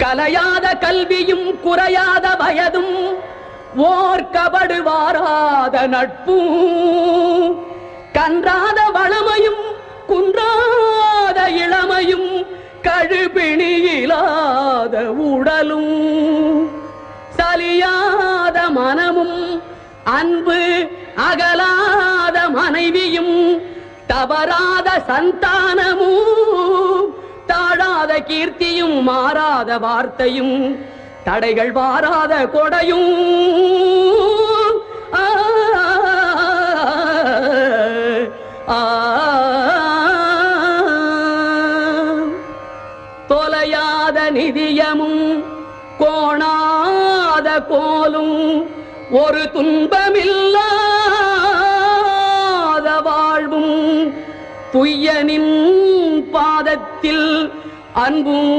கலையாத கல்வியும் குறையாத வயதும் ஓர் கபடு வாராத நட்பும் கன்றாத வளமையும் குன்றாத இளமையும் கழுபிணியிலாத உடலும் சலியாத மனமும் அன்பு அகலாத மனைவியும் தவறாத சந்தானமும் தாழாத கீர்த்தியும் மாறாத வார்த்தையும் தடைகள் வாராத கொடையும் தொலையாத நிதியமும் கோணாத கோலும் ஒரு துன்பமில்லாத வாழ்வும் துய்யனின் பாதத்தில் அன்பும்